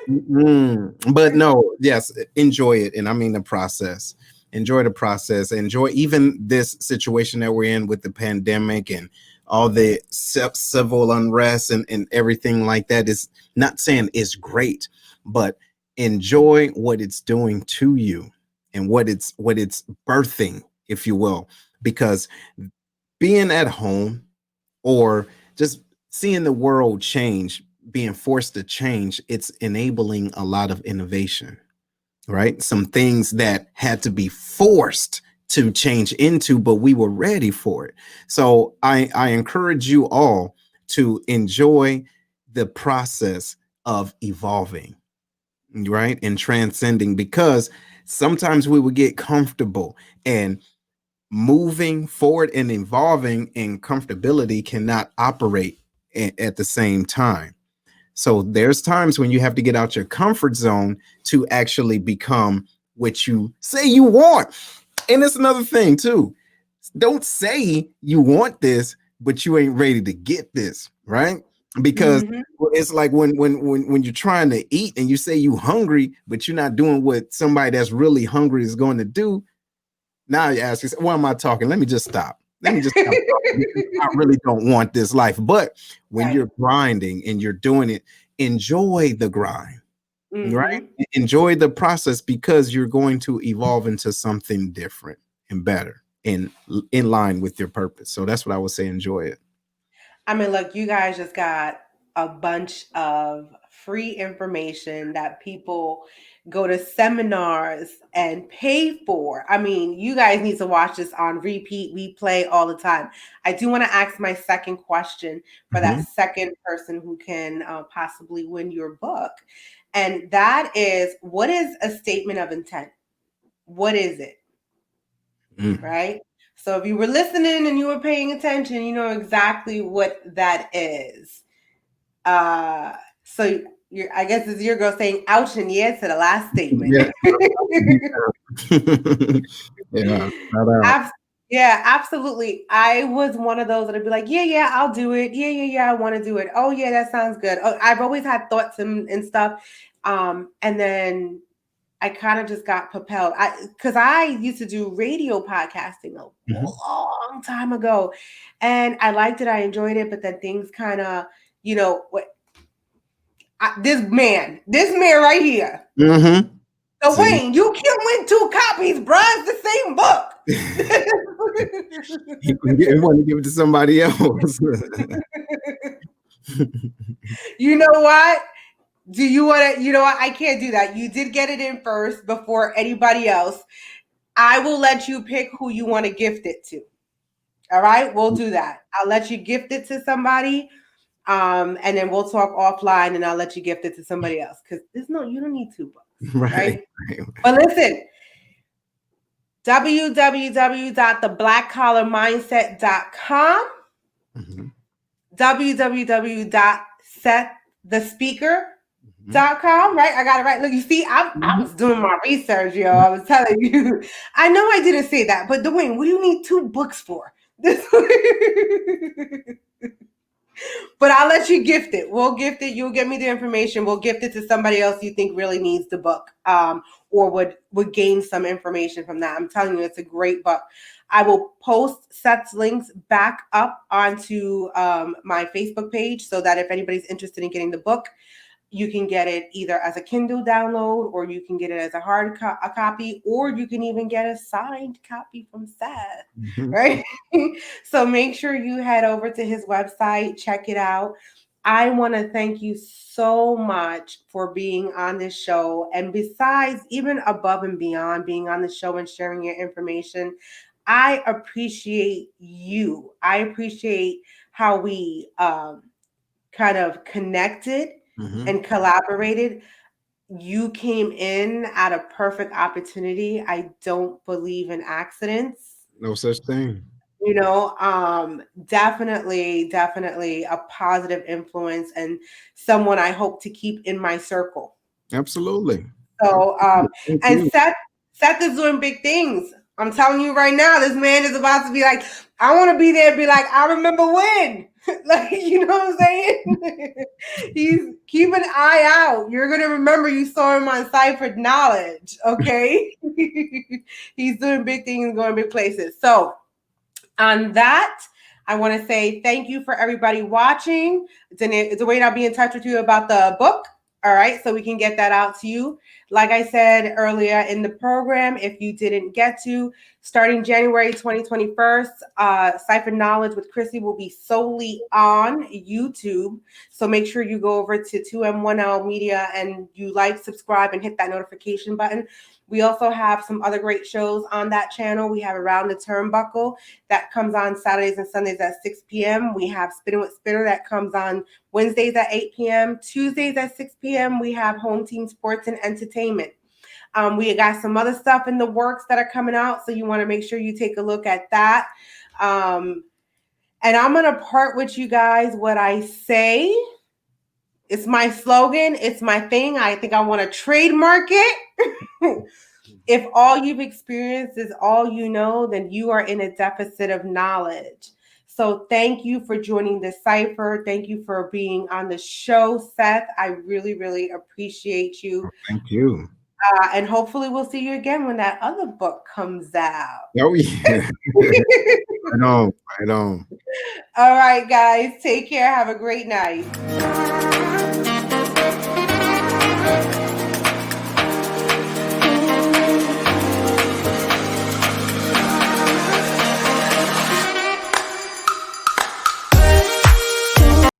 it. But no, yes, enjoy it. And I mean the process. Enjoy the process. Enjoy even this situation that we're in with the pandemic and all the civil unrest and everything like that. Is not saying it's great, but enjoy what it's doing to you and what it's birthing, if you will, because being at home or just seeing the world change, being forced to change, it's enabling a lot of innovation, right? Some things that had to be forced to change into, but we were ready for it. So I encourage you all to enjoy the process of evolving, right? And transcending, because sometimes we would get comfortable, and moving forward and evolving and comfortability cannot operate at the same time. So there's times when you have to get out your comfort zone to actually become what you say you want. And it's another thing too. Don't say you want this, but you ain't ready to get this, right? Because it's like when you're trying to eat and you say you hungry, but you're not doing what somebody that's really hungry is going to do. Now you ask yourself, why am I talking? Let me just stop. Let me just stop. I really don't want this life. But when you're grinding and you're doing it, enjoy the grind, right? Enjoy the process, because you're going to evolve into something different and better in line with your purpose. So that's what I would say. Enjoy it. I mean, look, you guys just got a bunch of free information that people go to seminars and pay for. I mean, you guys need to watch this on repeat. We play all the time. I do want to ask my second question for that second person who can possibly win your book. And that is, what is a statement of intent? What is it? Right? So if you were listening and you were paying attention, you know exactly what that is. So I guess it's your girl saying ouch and yeah to the last statement. Yeah, absolutely. I was one of those that would be like, yeah, I'll do it. Yeah, I want to do it. Oh yeah, that sounds good. Oh, I've always had thoughts and stuff. And then I kind of just got propelled. Because I used to do radio podcasting a long time ago, and I liked it. I enjoyed it, but then things kind of, this man right here. So Wayne, you can't win 2 copies, bro. It's the same book. You want to give it to somebody else. You know what? Do you want to, I can't do that. You did get it in first before anybody else. I will let you pick who you want to gift it to. All right, we'll do that. I'll let you gift it to somebody. And then we'll talk offline and I'll let you gift it to somebody else. Because you don't need 2 books. Right? But listen, www.theblackcollarmindset.com, www.seththespeaker.com, right? I got it right. Look, you see, I was doing my research, yo. I was telling you. I know I didn't say that, but Dwayne, what do you need 2 books for? But I'll let you gift it. We'll gift it. You'll give me the information. We'll gift it to somebody else you think really needs the book, or would gain some information from that. I'm telling you, it's a great book. I will post Seth's links back up onto my Facebook page so that if anybody's interested in getting the book, you can get it either as a Kindle download, or you can get it as a hard copy, or you can even get a signed copy from Seth, right? So make sure you head over to his website, check it out. I want to thank you so much for being on this show. And besides, even above and beyond being on the show and sharing your information, I appreciate you. I appreciate how we kind of connected and collaborated. You came in at a perfect opportunity. I don't believe in accidents. No such thing. Definitely a positive influence and someone I hope to keep in my circle. Absolutely. So, and Seth is doing big things. I'm telling you right now, this man is about to be like, I want to be there and be like, I remember when. Like, you know what I'm saying? He's keep an eye out. You're going to remember you saw him on Ciphered Knowledge, okay? He's doing big things, going big places. So on that, I want to say thank you for everybody watching. Dwayne, I'll be in touch with you about the book. All right, so we can get that out to you. Like I said earlier in the program, if you didn't get to, starting January 2021, Ciphered Knowledge with Chrissy will be solely on YouTube. So make sure you go over to 2M1L Media and you subscribe, and hit that notification button. We also have some other great shows on that channel. We have Around the Turnbuckle that comes on Saturdays and Sundays at 6 p.m. We have Spinning with Spinner that comes on Wednesdays at 8 p.m. Tuesdays at 6 p.m. We have Home Team Sports and Entertainment. We got some other stuff in the works that are coming out, so you want to make sure you take a look at that. And I'm going to part with you guys what I say. It's my slogan. It's my thing. I think I want to trademark it. If all you've experienced is all you know, then you are in a deficit of knowledge. So thank you for joining the Cipher. Thank you for being on the show, Seth. I really, really appreciate you. Thank you. And hopefully we'll see you again when that other book comes out. Oh, yeah. Right on. Right on. All right, guys. Take care. Have a great night.